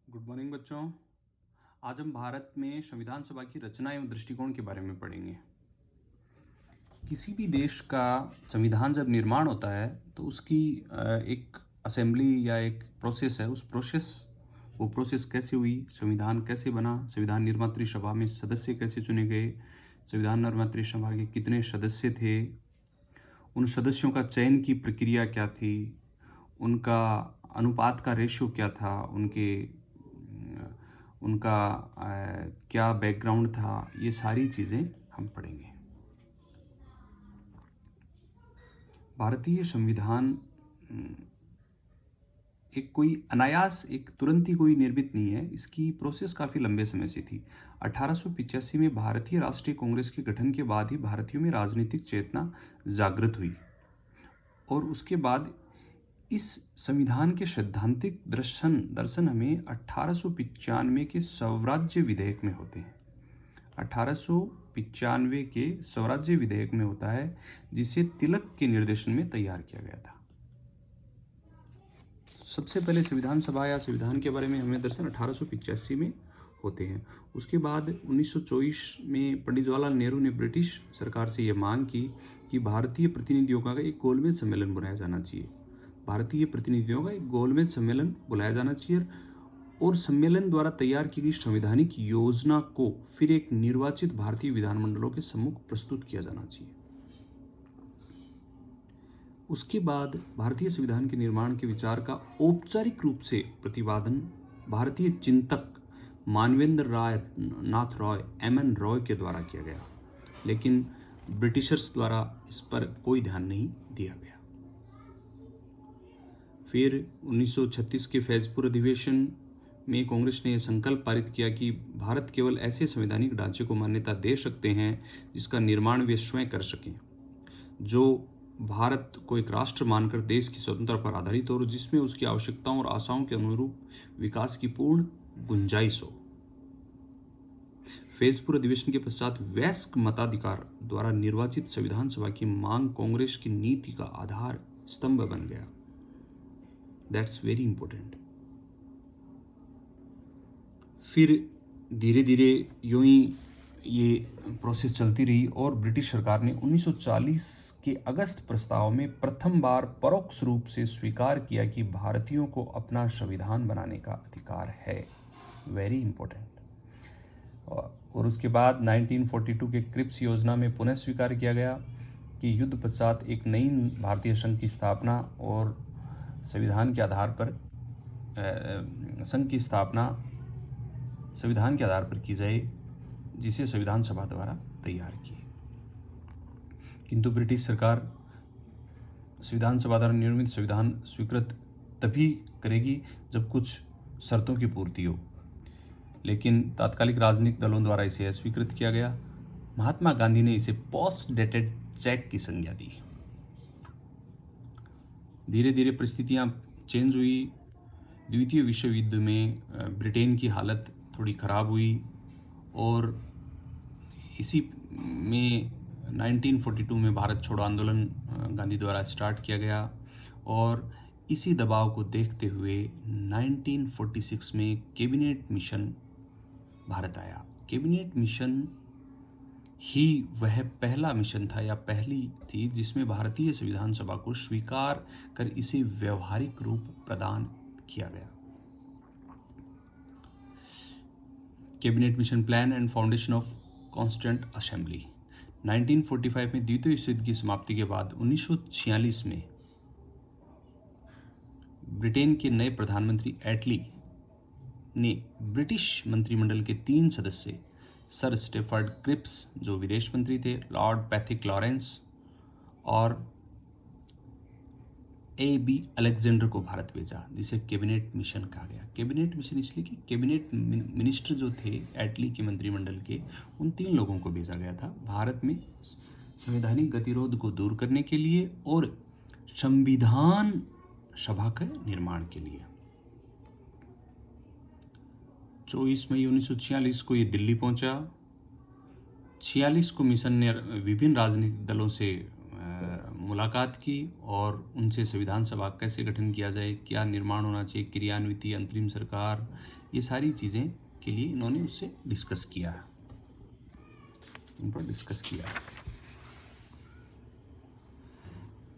Good morning बच्चों। आज हम भारत में संविधान सभा की रचना एवं दृष्टिकोण के बारे में पढ़ेंगे। किसी भी देश का संविधान जब निर्माण होता है तो उसकी एक असेंबली या एक प्रोसेस है। वो प्रोसेस कैसे हुई, संविधान कैसे बना, संविधान निर्मात्री सभा में सदस्य कैसे चुने गए, संविधान निर्मात्री सभा के कितने सदस्य थे, उन सदस्यों का चयन की प्रक्रिया क्या थी, उनका अनुपात का रेशियो क्या था, उनका क्या बैकग्राउंड था, ये सारी चीज़ें हम पढ़ेंगे। भारतीय संविधान एक कोई अनायास एक तुरंत ही कोई निर्मित नहीं है। इसकी प्रोसेस काफ़ी लंबे समय से थी। 1885 में भारतीय राष्ट्रीय कांग्रेस के गठन के बाद ही भारतीयों में राजनीतिक चेतना जागृत हुई और उसके बाद इस संविधान के सैद्धांतिक दर्शन हमें 1895 के स्वराज्य विधेयक में होते हैं। 1895 के स्वराज्य विधेयक में होता है, जिसे तिलक के निर्देशन में तैयार किया गया था। सबसे पहले संविधान सभा या संविधान के बारे में हमें दर्शन 1885 में होते हैं। उसके बाद 1924 में पंडित जवाहरलाल नेहरू ने ब्रिटिश सरकार से यह मांग की कि भारतीय प्रतिनिधियों का एक गोलमेज सम्मेलन बुलाया जाना चाहिए। भारतीय प्रतिनिधियों का एक गोलमेज सम्मेलन बुलाया जाना चाहिए और सम्मेलन द्वारा तैयार की गई संवैधानिक योजना को फिर एक निर्वाचित भारतीय विधानमंडलों के सम्मुख प्रस्तुत किया जाना चाहिए। उसके बाद भारतीय संविधान के निर्माण के विचार का औपचारिक रूप से प्रतिपादन भारतीय चिंतक मानवेंद्र नाथ रॉय एमएन रॉय के द्वारा किया गया, लेकिन ब्रिटिशर्स द्वारा इस पर कोई ध्यान नहीं दिया गया। फिर 1936 के फैजपुर अधिवेशन में कांग्रेस ने यह संकल्प पारित किया कि भारत केवल ऐसे संवैधानिक ढांचे को मान्यता दे सकते हैं जिसका निर्माण वे स्वयं कर सकें, जो भारत को एक राष्ट्र मानकर देश की स्वतंत्रता पर आधारित हो और जिसमें उसकी आवश्यकताओं और आशाओं के अनुरूप विकास की पूर्ण गुंजाइश हो। फैजपुर अधिवेशन के पश्चात वयस्क मताधिकार द्वारा निर्वाचित संविधान सभा की मांग कांग्रेस की नीति का आधार स्तंभ बन गया। That's very important. फिर धीरे धीरे यूं ही ये प्रोसेस चलती रही और ब्रिटिश सरकार ने 1940 के अगस्त प्रस्ताव में प्रथम बार परोक्ष रूप से स्वीकार किया कि भारतीयों को अपना संविधान बनाने का अधिकार है। Very important. और उसके बाद 1942 के क्रिप्स योजना में पुनः स्वीकार किया गया कि युद्ध पश्चात एक नई भारतीय संघ की स्थापना और संविधान के आधार पर संघ की स्थापना संविधान के आधार पर की जाए, जिसे संविधान सभा द्वारा तैयार की। किंतु ब्रिटिश सरकार संविधान सभा द्वारा निर्मित संविधान स्वीकृत तभी करेगी जब कुछ शर्तों की पूर्ति हो, लेकिन तात्कालिक राजनीतिक दलों द्वारा इसे अस्वीकृत किया गया। महात्मा गांधी ने इसे पोस्ट डेटेड चेक की संज्ञा दी। धीरे धीरे परिस्थितियां चेंज हुई। द्वितीय विश्व युद्ध में ब्रिटेन की हालत थोड़ी ख़राब हुई और इसी में 1942 में भारत छोड़ो आंदोलन गांधी द्वारा स्टार्ट किया गया और इसी दबाव को देखते हुए 1946 में कैबिनेट मिशन भारत आया। कैबिनेट मिशन ही वह पहला मिशन था या पहली थी जिसमें भारतीय संविधान सभा को स्वीकार कर इसे व्यवहारिक रूप प्रदान किया गया। Cabinet mission plan and foundation of constituent assembly. 1945 में द्वितीय विश्व युद्ध की समाप्ति के बाद 1946 में ब्रिटेन के नए प्रधानमंत्री एटली ने ब्रिटिश मंत्रिमंडल के 3 सदस्य सर स्टेफर्ड क्रिप्स जो विदेश मंत्री थे, लॉर्ड पैथिक लॉरेंस और A.B. अलेक्जेंडर को भारत भेजा, जिसे कैबिनेट मिशन कहा गया। कैबिनेट मिशन इसलिए कि कैबिनेट मिनिस्टर जो थे एटली के मंत्रिमंडल के, उन 3 लोगों को भेजा गया था भारत में संवैधानिक गतिरोध को दूर करने के लिए और संविधान सभा के निर्माण के लिए। 24 मई 1946 को ये दिल्ली पहुंचा। 46 को मिशन ने विभिन्न राजनीतिक दलों से मुलाकात की और उनसे संविधान सभा कैसे गठन किया जाए, क्या निर्माण होना चाहिए, क्रियान्विति, अंतरिम सरकार, ये सारी चीज़ें के लिए इन्होंने उससे डिस्कस किया, उन पर डिस्कस किया।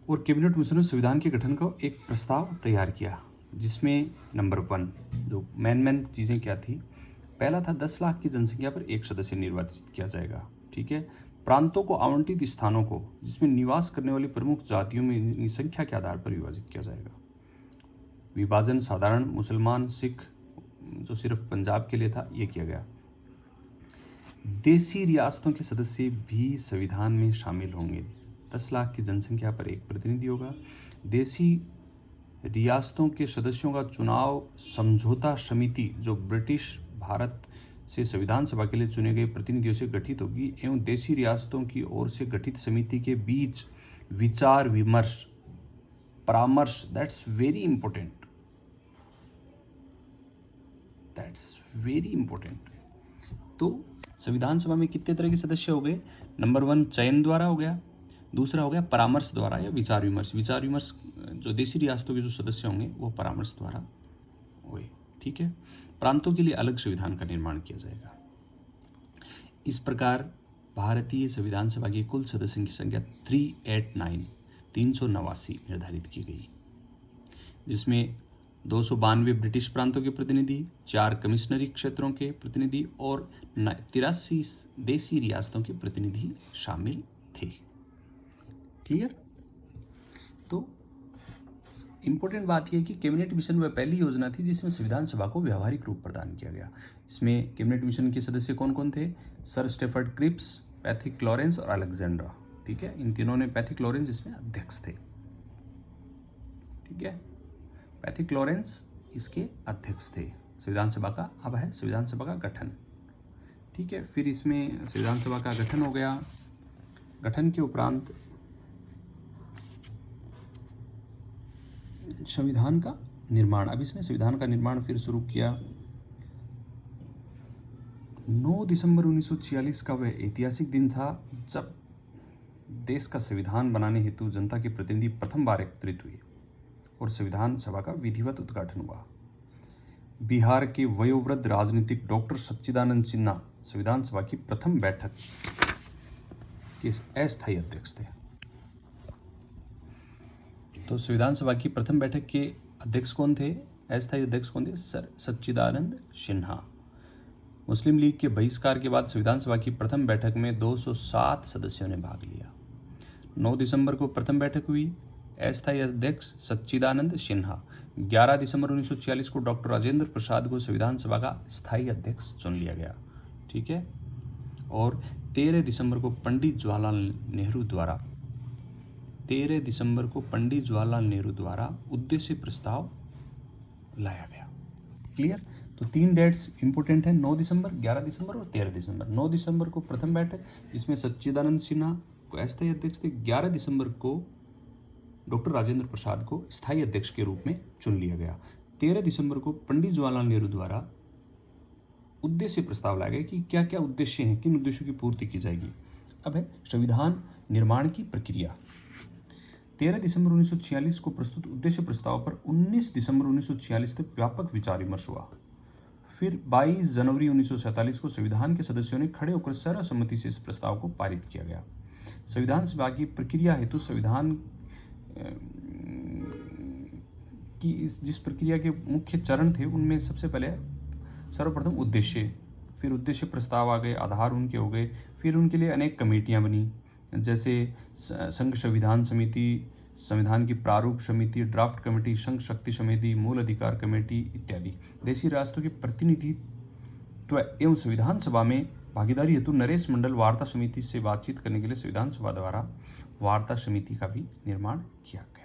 और कैबिनेट मिशन ने संविधान के गठन का एक प्रस्ताव तैयार किया, जिसमें नंबर 1 जो मेन चीज़ें क्या थी। पहला था 10 लाख की जनसंख्या पर एक सदस्य निर्वाचित किया जाएगा, ठीक है। प्रांतों को आवंटित स्थानों को जिसमें निवास करने वाली प्रमुख जातियों में इनकी संख्या के आधार पर विभाजित किया जाएगा। विभाजन साधारण मुसलमान सिख जो सिर्फ पंजाब के लिए था, ये किया गया। देसी रियासतों के सदस्य भी संविधान में शामिल होंगे। 10 लाख की जनसंख्या पर एक प्रतिनिधि होगा। देसी रियासतों के सदस्यों का चुनाव समझौता समिति जो ब्रिटिश भारत से संविधान सभा के लिए चुने गए प्रतिनिधियों से गठित होगी एवं देसी रियासतों की ओर से गठित समिति के बीच विचार विमर्श परामर्श, दैट्स वेरी इंपॉर्टेंट। तो संविधान सभा में कितने तरह के सदस्य हो गए? नंबर 1 चयन द्वारा हो गया, दूसरा हो गया परामर्श द्वारा या विचार विमर्श। विचार विमर्श जो देशी रियासतों के जो सदस्य होंगे वो परामर्श द्वारा हुए, ठीक है। प्रांतों के लिए अलग संविधान का निर्माण किया जाएगा। इस प्रकार भारतीय संविधान सभा की कुल सदस्यों की संख्या 389 निर्धारित की गई, जिसमें 292 ब्रिटिश प्रांतों के प्रतिनिधि, 4 कमिश्नरी क्षेत्रों के प्रतिनिधि और 83 देसी रियासतों के प्रतिनिधि शामिल थे। क्लियर? तो इंपॉर्टेंट बात यह है कि कैबिनेट मिशन वह पहली योजना थी जिसमें संविधान सभा को व्यावहारिक रूप प्रदान किया गया। इसमें कैबिनेट मिशन के सदस्य कौन कौन थे? Sir Stafford Cripps, Pethick Lawrence और अलेक्जेंड्रा, ठीक है। इन तीनों ने, पैथिक लॉरेंस इसमें अध्यक्ष थे, ठीक है। पैथिक लॉरेंस इसके अध्यक्ष थे। संविधान सभा का अब है संविधान सभा का गठन, ठीक है। फिर इसमें संविधान सभा का गठन हो गया। गठन के उपरांत संविधान का निर्माण, अब इसने संविधान का निर्माण फिर शुरू किया। 9 दिसंबर 1946 का वह ऐतिहासिक दिन था जब देश का संविधान बनाने हेतु जनता के प्रतिनिधि प्रथम बार एकत्रित हुए और संविधान सभा का विधिवत उद्घाटन हुआ। बिहार के वयोवृद्ध राजनीतिक डॉक्टर सच्चिदानंद सिन्हा संविधान सभा की प्रथम बैठक के अस्थायी अध्यक्ष थे। तो संविधान सभा की प्रथम बैठक के अध्यक्ष कौन थे? अस्थायी अध्यक्ष कौन थे? सर सच्चिदानंद सिन्हा। मुस्लिम लीग के बहिष्कार के बाद संविधान सभा की प्रथम बैठक में 207 सदस्यों ने भाग लिया। 9 दिसंबर को प्रथम बैठक हुई। अस्थायी अध्यक्ष सच्चिदानंद सिन्हा। 11 दिसंबर 1946 को डॉक्टर राजेंद्र प्रसाद को संविधान सभा का स्थायी अध्यक्ष चुन लिया गया, ठीक है। और 13 दिसंबर को पंडित जवाहरलाल नेहरू द्वारा उद्देश्य प्रस्ताव लाया गया। क्लियर? तो 3 डेट्स इंपॉर्टेंट है, 9 दिसंबर, 11 दिसंबर और 13 दिसंबर। 9 दिसंबर को प्रथम बैठक जिसमें सच्चिदानंद सिन्हा को अस्थायी अध्यक्ष थे। 11 दिसंबर को डॉक्टर राजेंद्र प्रसाद को स्थायी अध्यक्ष के रूप में चुन लिया गया। 13 दिसंबर को पंडित जवाहरलाल नेहरू द्वारा उद्देश्य प्रस्ताव लाया गया कि क्या क्या उद्देश्य हैं, किन उद्देश्यों की पूर्ति की जाएगी। अब है संविधान निर्माण की प्रक्रिया। 13 दिसंबर 1946 को प्रस्तुत उद्देश्य प्रस्ताव पर 19 दिसंबर 1946 तक व्यापक विचार विमर्श हुआ। फिर 22 जनवरी 1947 को संविधान के सदस्यों ने खड़े होकर सर्वसम्मति से इस प्रस्ताव को पारित किया गया। संविधान सभा की प्रक्रिया हेतु संविधान की जिस प्रक्रिया के मुख्य चरण थे उनमें सबसे पहले सर्वप्रथम उद्देश्य, फिर उद्देश्य प्रस्ताव आ गए, आधार उनके हो गए, फिर उनके लिए अनेक कमेटियां बनी, जैसे संघ संविधान समिति, संविधान की प्रारूप समिति, ड्राफ्ट कमेटी, संघ शक्ति समिति, मूल अधिकार कमेटी इत्यादि। देशी राष्ट्रों के प्रतिनिधित्व एवं संविधान सभा में भागीदारी हेतु नरेश मंडल वार्ता समिति से बातचीत करने के लिए संविधान सभा द्वारा वार्ता समिति का भी निर्माण किया गया।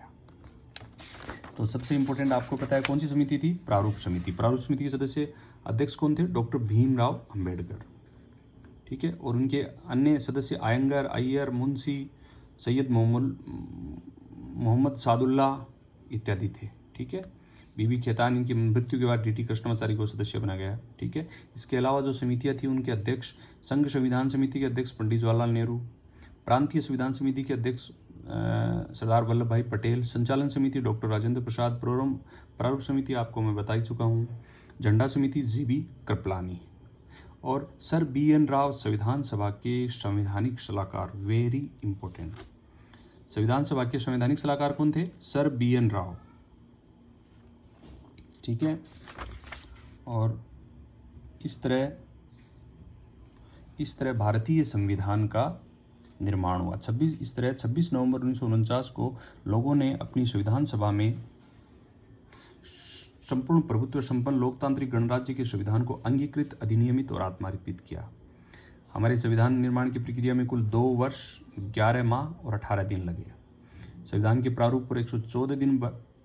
तो सबसे इंपॉर्टेंट आपको पता है कौन सी समिति थी? प्रारूप समिति। प्रारूप समिति के सदस्य अध्यक्ष कौन थे? डॉक्टर भीमराव अंबेडकर, ठीक है। और उनके अन्य सदस्य आयंगर, अय्यर, मुंशी, सैयद मोहम्मद सादुल्ला इत्यादि थे, ठीक है। बीबी खेतान इनकी मृत्यु के बाद डीटी कृष्णाचारी को सदस्य बना गया, ठीक है। इसके अलावा जो समितियां थी उनके अध्यक्ष, संघ संविधान समिति के अध्यक्ष पंडित जवाहरलाल नेहरू, प्रांतीय संविधान समिति के अध्यक्ष सरदार वल्लभ भाई पटेल। संचालन समिति डॉक्टर राजेंद्र प्रसाद। प्रारूप समिति आपको मैं बता ही चुका हूँ। झंडा समिति जीबी कृपलानी। और सर BN राव संविधान सभा के संवैधानिक सलाहकार, वेरी इंपॉर्टेंट। संविधान सभा के संवैधानिक सलाहकार कौन थे? Sir BN Rao. ठीक है। और इस तरह भारतीय संविधान का निर्माण हुआ। 26 नवंबर 1949 को लोगों ने अपनी संविधान सभा में संपूर्ण प्रभुत्व संपन्न लोकतांत्रिक गणराज्य के संविधान को अंगीकृत, अधिनियमित और आत्मार्पित किया। हमारे संविधान निर्माण की प्रक्रिया में कुल 2 वर्ष 11 माह और 18 दिन लगे। संविधान के प्रारूप पर 114 दिन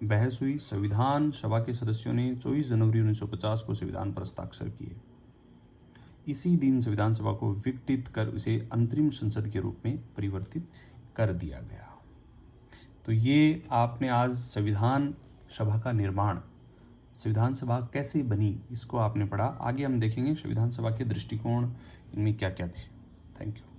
बहस हुई। संविधान सभा के सदस्यों ने 24 जनवरी 1950 को संविधान पर हस्ताक्षर किए। इसी दिन संविधान सभा को विघटित कर इसे अंतरिम संसद के रूप में परिवर्तित कर दिया गया। तो ये आपने आज संविधान सभा का निर्माण, संविधान सभा कैसे बनी, इसको आपने पढ़ा। आगे हम देखेंगे संविधान सभा के दृष्टिकोण इनमें क्या क्या थे। Thank you.